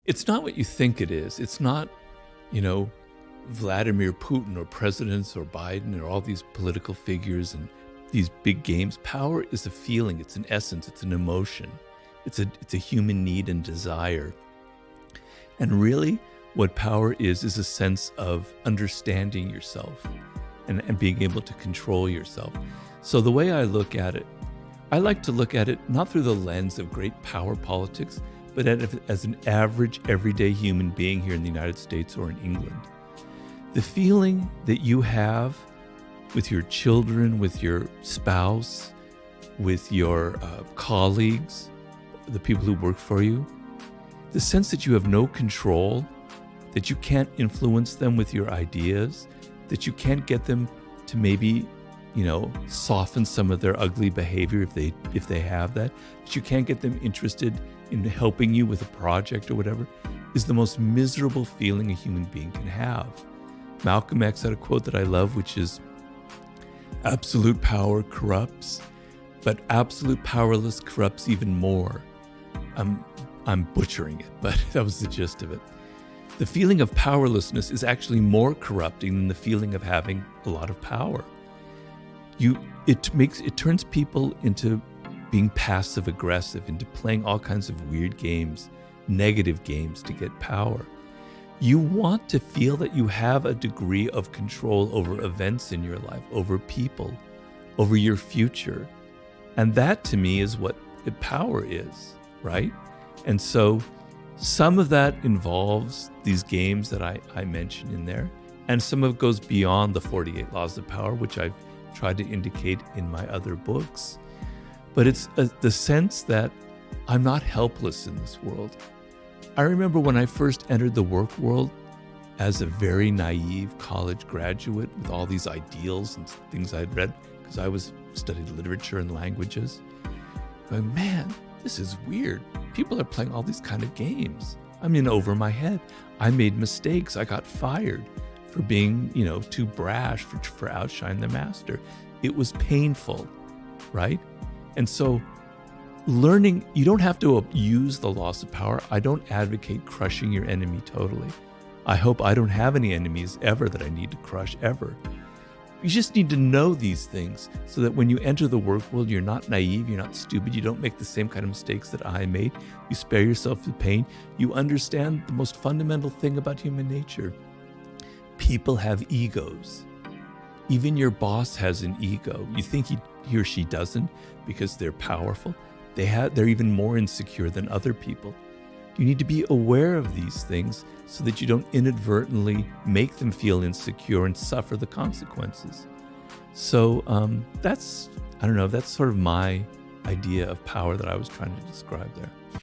It's not what you think it is. It's not, you know, Vladimir Putin or presidents or Biden or all these political figures and these big games. Power is a feeling. It's an essence. It's an emotion. It's a human need and desire. And really, what power is a sense of understanding yourself and being able to control yourself. So the way I look at it, I like to look at it not through the lens of great power politics, but as an average, everyday human being here in the United States or in England. The feeling that you have with your children, with your spouse, with your colleagues, the people who work for you, the sense that you have no control, that you can't influence them with your ideas, that you can't get them to maybe, you know, soften some of their ugly behavior if they have that you can't get them interested in helping you with a project or whatever, is the most miserable feeling a human being can have. Malcolm X had a quote that I love, which is, "Absolute power corrupts, but absolute powerless corrupts even more." I'm butchering it, but that was the gist of it. The feeling of powerlessness is actually more corrupting than the feeling of having a lot of power. It turns people into being passive aggressive, into playing all kinds of weird games, negative games to get power. You want to feel that you have a degree of control over events in your life, over people, over your future. And that to me is what power is, right? And so some of that involves these games that I mentioned in there, and some of it goes beyond the 48 laws of power, which I've tried to indicate in my other books. But it's the sense that I'm not helpless in this world. I remember when I first entered the work world as a very naive college graduate with all these ideals and things I'd read, because I studied literature and languages, going, man, this is weird. People are playing all these kind of games. I'm in over my head. I made mistakes. I got fired for being, too brash, for outshining the master. It was painful, right? And so learning, you don't have to use the loss of power. I don't advocate crushing your enemy totally. I hope I don't have any enemies ever that I need to crush ever. You just need to know these things so that when you enter the work world, you're not naive, you're not stupid, you don't make the same kind of mistakes that I made. You spare yourself the pain. You understand the most fundamental thing about human nature. People have egos. Even your boss has an ego. You think he or she doesn't because they're powerful. They're even more insecure than other people. You need to be aware of these things so that you don't inadvertently make them feel insecure and suffer the consequences. So that's sort of my idea of power that I was trying to describe there.